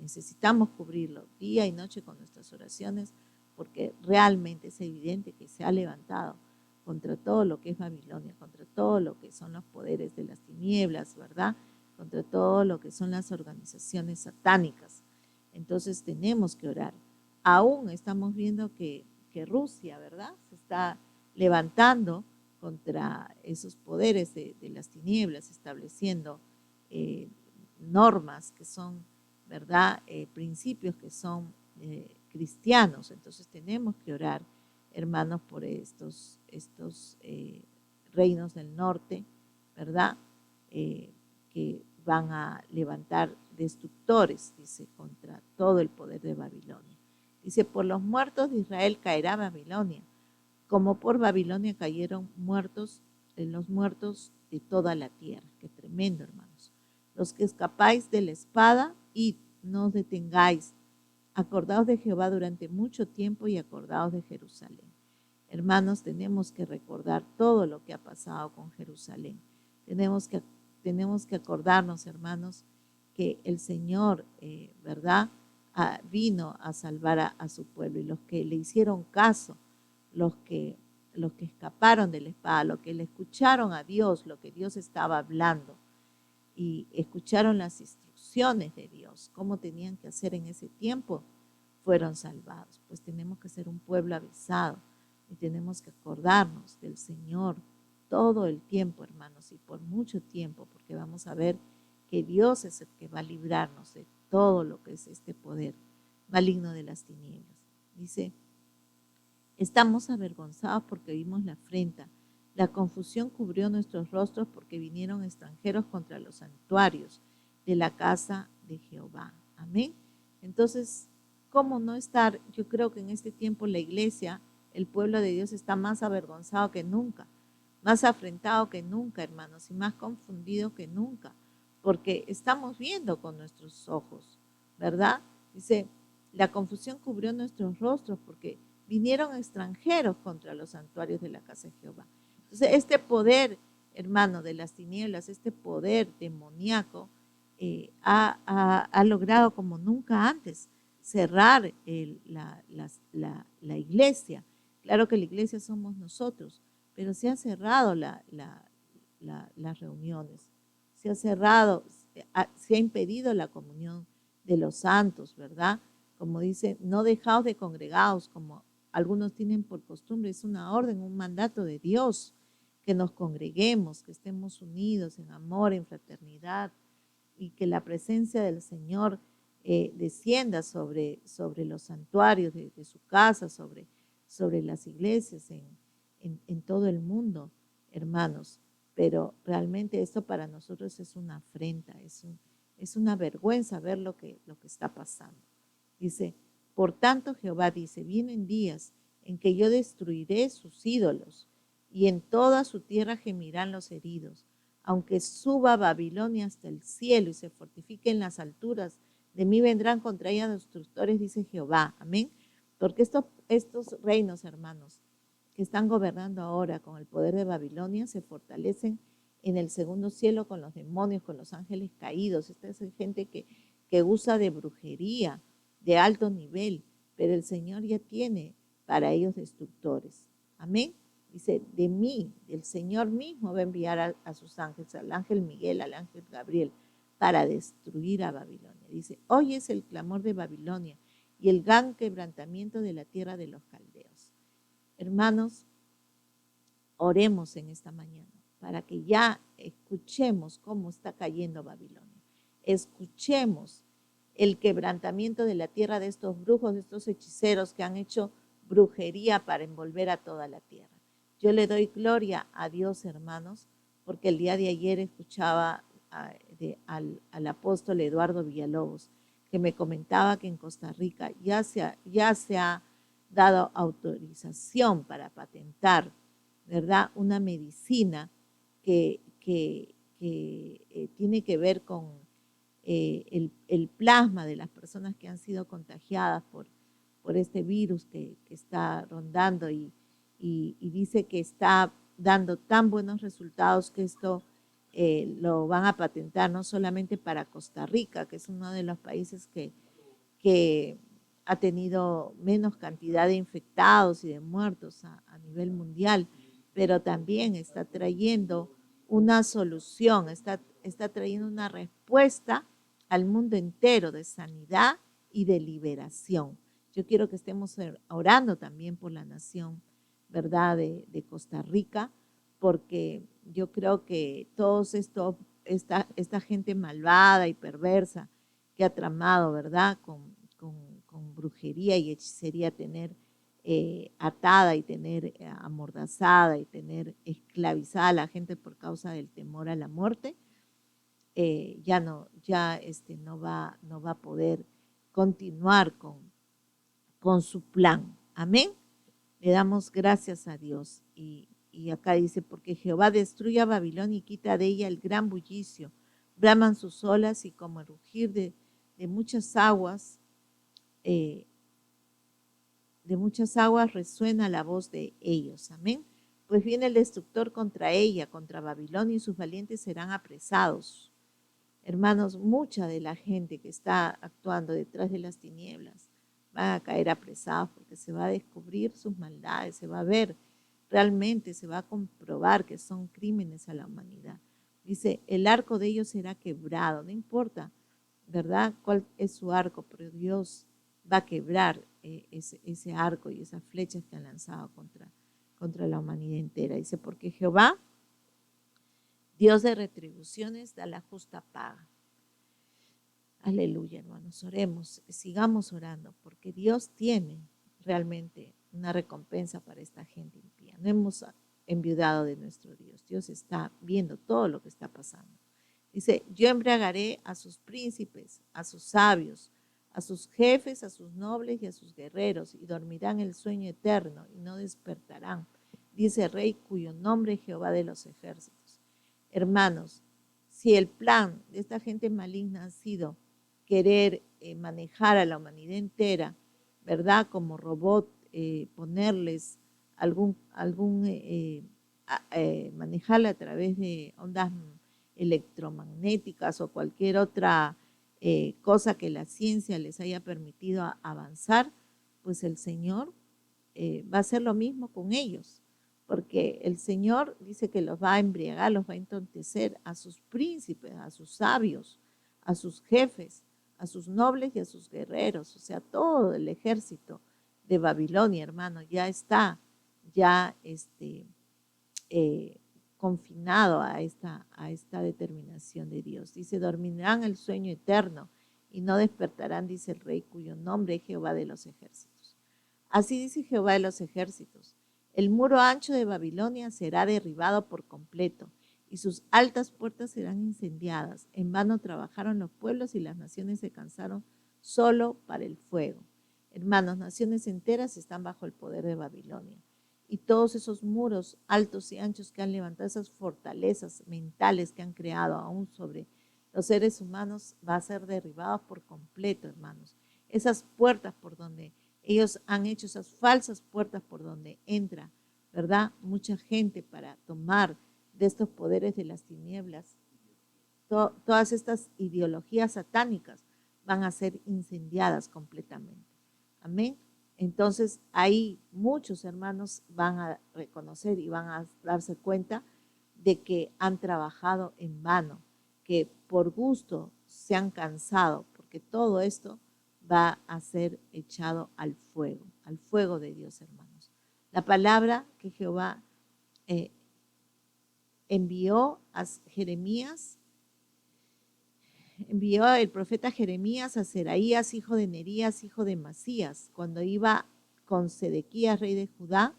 necesitamos cubrirlo día y noche con nuestras oraciones, porque realmente es evidente que se ha levantado contra todo lo que es Babilonia, contra todo lo que son los poderes de las tinieblas, ¿verdad?, contra todo lo que son las organizaciones satánicas. Entonces tenemos que orar. Aún estamos viendo que Rusia, ¿verdad?, se está levantando contra esos poderes de las tinieblas, estableciendo normas que son, ¿verdad?, principios que son cristianos. Entonces tenemos que orar, hermanos, por estos reinos del norte, ¿verdad?, que van a levantar destructores, dice, contra todo el poder de Babilonia. Dice, por los muertos de Israel caerá Babilonia, como por Babilonia cayeron muertos, los muertos de toda la tierra. Qué tremendo, hermanos. Los que escapáis de la espada, id, no os detengáis. Acordaos de Jehová durante mucho tiempo y acordaos de Jerusalén. Hermanos, tenemos que recordar todo lo que ha pasado con Jerusalén. Tenemos que acordarnos, hermanos, que el Señor, ¿verdad?, vino a salvar a su pueblo, y los que le hicieron caso, los que escaparon de la espada, los que le escucharon a Dios, lo que Dios estaba hablando, y escucharon las instrucciones de Dios, cómo tenían que hacer en ese tiempo, fueron salvados. Pues tenemos que ser un pueblo avisado y tenemos que acordarnos del Señor todo el tiempo, hermanos, y por mucho tiempo, porque vamos a ver que Dios es el que va a librarnos de todo lo que es este poder maligno de las tinieblas. Dice, estamos avergonzados porque vimos la afrenta. La confusión cubrió nuestros rostros porque vinieron extranjeros contra los santuarios de la casa de Jehová. Amén. Entonces, ¿cómo no estar? Yo creo que en este tiempo la iglesia, el pueblo de Dios, está más avergonzado que nunca, más afrentado que nunca, hermanos, y más confundido que nunca, porque estamos viendo con nuestros ojos, ¿verdad? Dice, la confusión cubrió nuestros rostros porque vinieron extranjeros contra los santuarios de la casa de Jehová. Entonces, este poder, hermano, de las tinieblas, este poder demoníaco, ha logrado como nunca antes cerrar la iglesia. Claro que la iglesia somos nosotros, pero se ha cerrado las reuniones, se ha cerrado, se ha impedido la comunión de los santos, ¿verdad? Como dice, no dejaos de congregaos, como algunos tienen por costumbre, es una orden, un mandato de Dios, que nos congreguemos, que estemos unidos en amor, en fraternidad, y que la presencia del Señor descienda sobre los santuarios de su casa, sobre las iglesias en todo el mundo, hermanos. Pero realmente esto para nosotros es una afrenta, es una vergüenza ver lo que está pasando. Dice, por tanto Jehová dice, vienen días en que yo destruiré sus ídolos y en toda su tierra gemirán los heridos, aunque suba Babilonia hasta el cielo y se fortifique en las alturas, de mí vendrán contra ella destructores, dice Jehová. Amén. Porque estos reinos, hermanos, que están gobernando ahora con el poder de Babilonia, se fortalecen en el segundo cielo con los demonios, con los ángeles caídos. Esta es gente que usa de brujería de alto nivel, pero el Señor ya tiene para ellos destructores. Amén. Dice, de mí, el Señor mismo va a enviar a sus ángeles, al ángel Miguel, al ángel Gabriel, para destruir a Babilonia. Dice, hoy es el clamor de Babilonia y el gran quebrantamiento de la tierra de los caldeos. Hermanos, oremos en esta mañana para que ya escuchemos cómo está cayendo Babilonia. Escuchemos el quebrantamiento de la tierra de estos brujos, de estos hechiceros que han hecho brujería para envolver a toda la tierra. Yo le doy gloria a Dios, hermanos, porque el día de ayer escuchaba al apóstol Eduardo Villalobos, que me comentaba que en Costa Rica ya se ha dado autorización para patentar, ¿verdad?, una medicina que tiene que ver con el plasma de las personas que han sido contagiadas por este virus que está rondando y dice que está dando tan buenos resultados que esto lo van a patentar no solamente para Costa Rica, que es uno de los países que ha tenido menos cantidad de infectados y de muertos a nivel mundial, pero también está trayendo una solución, está trayendo una respuesta al mundo entero de sanidad y de liberación. Yo quiero que estemos orando también por la nación, ¿verdad?, de Costa Rica, porque yo creo que esta gente malvada y perversa que ha tramado, ¿verdad?, con brujería y hechicería tener atada y tener amordazada y tener esclavizada a la gente por causa del temor a la muerte, no va a poder continuar con su plan. Amén. Le damos gracias a Dios. Y acá dice, porque Jehová destruye a Babilonia y quita de ella el gran bullicio. Braman sus olas y como el rugir de muchas aguas, resuena la voz de ellos. Amén. Pues viene el destructor contra ella, contra Babilonia, y sus valientes serán apresados. Hermanos, mucha de la gente que está actuando detrás de las tinieblas van a caer apresados porque se va a descubrir sus maldades, se va a ver realmente, se va a comprobar que son crímenes a la humanidad. Dice, el arco de ellos será quebrado, no importa, ¿verdad?, cuál es su arco, pero Dios va a quebrar ese arco y esas flechas que han lanzado contra la humanidad entera. Dice, porque Jehová, Dios de retribuciones, da la justa paga. Aleluya, hermanos, oremos, sigamos orando, porque Dios tiene realmente una recompensa para esta gente impía. No hemos enviudado de nuestro Dios. Dios está viendo todo lo que está pasando. Dice, yo embriagaré a sus príncipes, a sus sabios, a sus jefes, a sus nobles y a sus guerreros, y dormirán el sueño eterno y no despertarán, dice el Rey cuyo nombre es Jehová de los ejércitos. Hermanos, si el plan de esta gente maligna ha sido querer manejar a la humanidad entera, ¿verdad?, como robot, ponerles manejarla a través de ondas electromagnéticas o cualquier otra cosa que la ciencia les haya permitido avanzar, pues el Señor va a hacer lo mismo con ellos, porque el Señor dice que los va a embriagar, los va a entontecer a sus príncipes, a sus sabios, a sus jefes, a sus nobles y a sus guerreros, o sea, todo el ejército de Babilonia, hermano, ya está confinado a esta determinación de Dios. Dice, dormirán el sueño eterno y no despertarán, dice el Rey cuyo nombre es Jehová de los ejércitos. Así dice Jehová de los ejércitos, el muro ancho de Babilonia será derribado por completo y sus altas puertas serán incendiadas. En vano trabajaron los pueblos y las naciones se cansaron solo para el fuego. Hermanos, naciones enteras están bajo el poder de Babilonia. y todos esos muros altos y anchos que han levantado, esas fortalezas mentales que han creado aún sobre los seres humanos, va a ser derribado por completo, hermanos. Esas puertas por donde ellos han hecho, esas falsas puertas por donde entra, ¿verdad? Mucha gente para tomar de estos poderes de las tinieblas. Todas estas ideologías satánicas van a ser incendiadas completamente. Amén. Entonces ahí muchos hermanos van a reconocer y van a darse cuenta de que han trabajado en vano, que por gusto se han cansado, porque todo esto va a ser echado al fuego de Dios, hermanos. La palabra que Jehová envió a Jeremías, envió el profeta Jeremías a Seraías, hijo de Nerías, hijo de Masías, cuando iba con Sedequías, rey de Judá.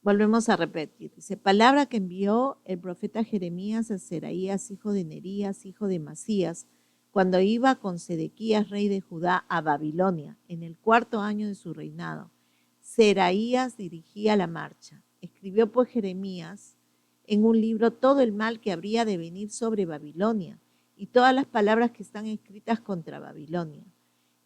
Volvemos a repetir. Dice, palabra que envió el profeta Jeremías a Seraías, hijo de Nerías, hijo de Masías, cuando iba con Sedequías, rey de Judá, a Babilonia, en el 4º año de su reinado. Seraías dirigía la marcha. Escribió pues Jeremías en un libro todo el mal que habría de venir sobre Babilonia y todas las palabras que están escritas contra Babilonia.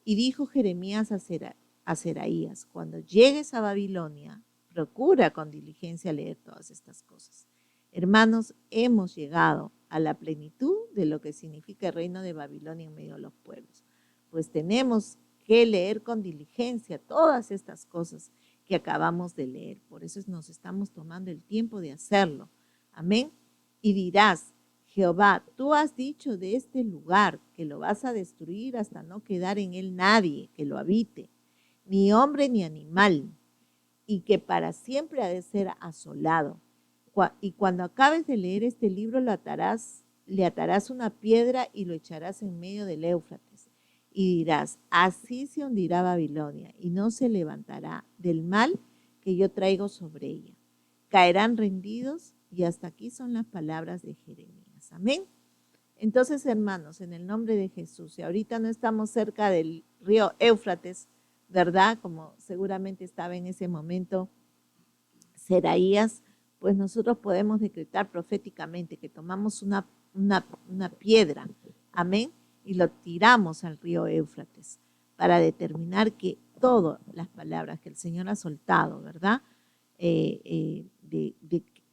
Y dijo Jeremías a Seraías, cuando llegues a Babilonia, procura con diligencia leer todas estas cosas. Hermanos, hemos llegado a la plenitud de lo que significa el reino de Babilonia en medio de los pueblos. Pues tenemos que leer con diligencia todas estas cosas que acabamos de leer. Por eso nos estamos tomando el tiempo de hacerlo. Amén. Y dirás, Jehová, tú has dicho de este lugar que lo vas a destruir hasta no quedar en él nadie que lo habite, ni hombre ni animal, y que para siempre ha de ser asolado. Y cuando acabes de leer este libro, le atarás una piedra y lo echarás en medio del Éufrates. Y dirás, así se hundirá Babilonia y no se levantará del mal que yo traigo sobre ella. Caerán rendidos, y hasta aquí son las palabras de Jeremías. Amén. Entonces, hermanos, en el nombre de Jesús, y ahorita no estamos cerca del río Éufrates, ¿verdad? Como seguramente estaba en ese momento Seraías, pues nosotros podemos decretar proféticamente que tomamos una piedra, amén, y lo tiramos al río Éufrates para determinar que todas las palabras que el Señor ha soltado, ¿verdad? De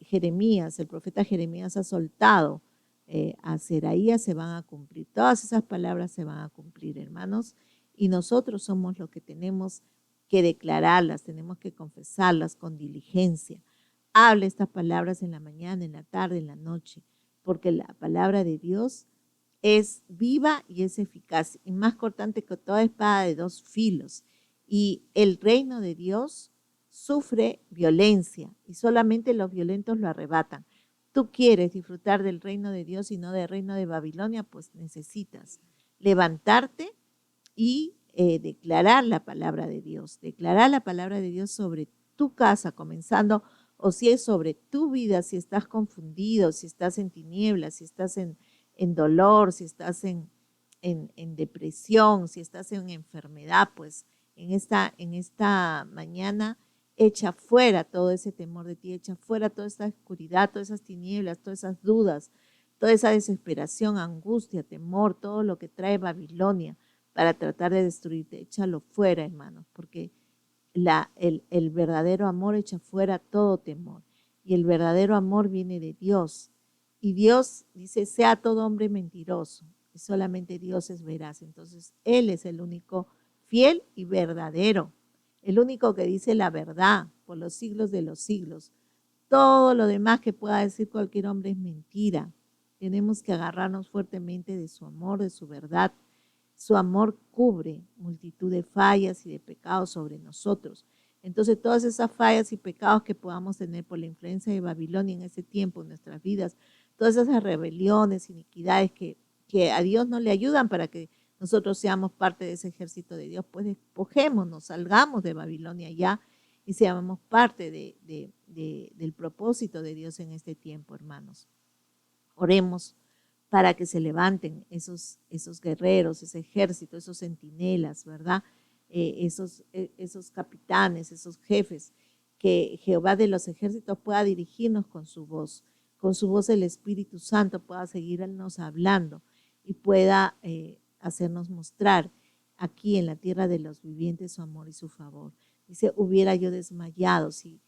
Jeremías, el profeta Jeremías ha soltado a Seraías, se van a cumplir. Todas esas palabras se van a cumplir, hermanos, y nosotros somos los que tenemos que declararlas, tenemos que confesarlas con diligencia. Hable estas palabras en la mañana, en la tarde, en la noche, porque la palabra de Dios es viva y es eficaz, y más cortante que toda espada de 2 filos. Y el reino de Dios sufre violencia, y solamente los violentos lo arrebatan. Tú quieres disfrutar del reino de Dios y no del reino de Babilonia, pues necesitas levantarte y declarar la palabra de Dios. Declarar la palabra de Dios sobre tu casa, comenzando, o si es sobre tu vida, si estás confundido, si estás en tinieblas, si estás en dolor, si estás en depresión, si estás en enfermedad, pues en esta mañana echa fuera todo ese temor de ti, echa fuera toda esta oscuridad, todas esas tinieblas, todas esas dudas, toda esa desesperación, angustia, temor, todo lo que trae Babilonia para tratar de destruirte. Échalo fuera, hermanos, porque el verdadero amor echa fuera todo temor. Y el verdadero amor viene de Dios. Y Dios dice, sea todo hombre mentiroso, y solamente Dios es veraz. Entonces, Él es el único fiel y verdadero, el único que dice la verdad por los siglos de los siglos. Todo lo demás que pueda decir cualquier hombre es mentira. Tenemos que agarrarnos fuertemente de su amor, de su verdad. Su amor cubre multitud de fallas y de pecados sobre nosotros. Entonces, todas esas fallas y pecados que podamos tener por la influencia de Babilonia en ese tiempo, en nuestras vidas, todas esas rebeliones, iniquidades que a Dios no le ayudan para que nosotros seamos parte de ese ejército de Dios, pues despojémonos, salgamos de Babilonia ya y seamos parte del propósito de Dios en este tiempo, hermanos. Oremos para que se levanten esos guerreros, ese ejército, esos centinelas, ¿verdad? Esos capitanes, esos jefes, que Jehová de los ejércitos pueda dirigirnos con su voz el Espíritu Santo pueda seguirnos hablando y pueda hacernos mostrar aquí en la tierra de los vivientes su amor y su favor. Dice, hubiera yo desmayado si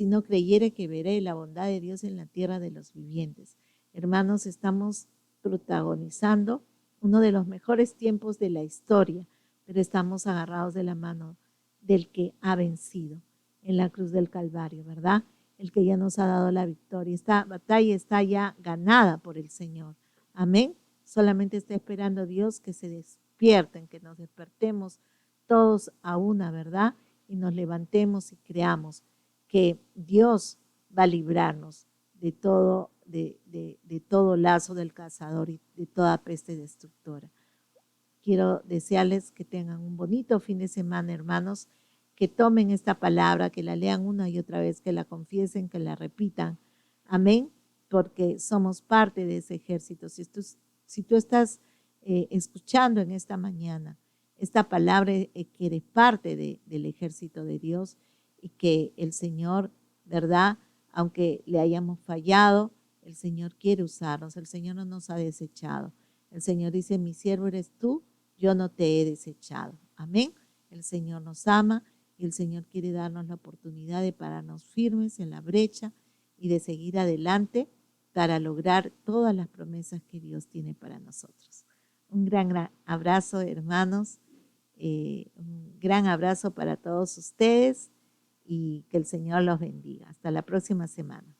no creyere que veré la bondad de Dios en la tierra de los vivientes. Hermanos, estamos protagonizando uno de los mejores tiempos de la historia, pero estamos agarrados de la mano del que ha vencido en la cruz del Calvario, ¿verdad? El que ya nos ha dado la victoria. Esta batalla está ya ganada por el Señor. Amén. Solamente está esperando Dios que se despierten, que nos despertemos todos a una, ¿verdad? Y nos levantemos y creamos que Dios va a librarnos de todo lazo del cazador y de toda peste destructora. Quiero desearles que tengan un bonito fin de semana, hermanos, que tomen esta palabra, que la lean una y otra vez, que la confiesen, que la repitan. Amén, porque somos parte de ese ejército. Si tú estás escuchando en esta mañana esta palabra, que eres parte del ejército de Dios y que el Señor, ¿verdad? Aunque le hayamos fallado, el Señor quiere usarnos, el Señor no nos ha desechado. El Señor dice, mi siervo eres tú, yo no te he desechado. Amén. El Señor nos ama y el Señor quiere darnos la oportunidad de pararnos firmes en la brecha y de seguir adelante para lograr todas las promesas que Dios tiene para nosotros. Un gran abrazo, hermanos. Un gran abrazo para todos ustedes y que el Señor los bendiga. Hasta la próxima semana.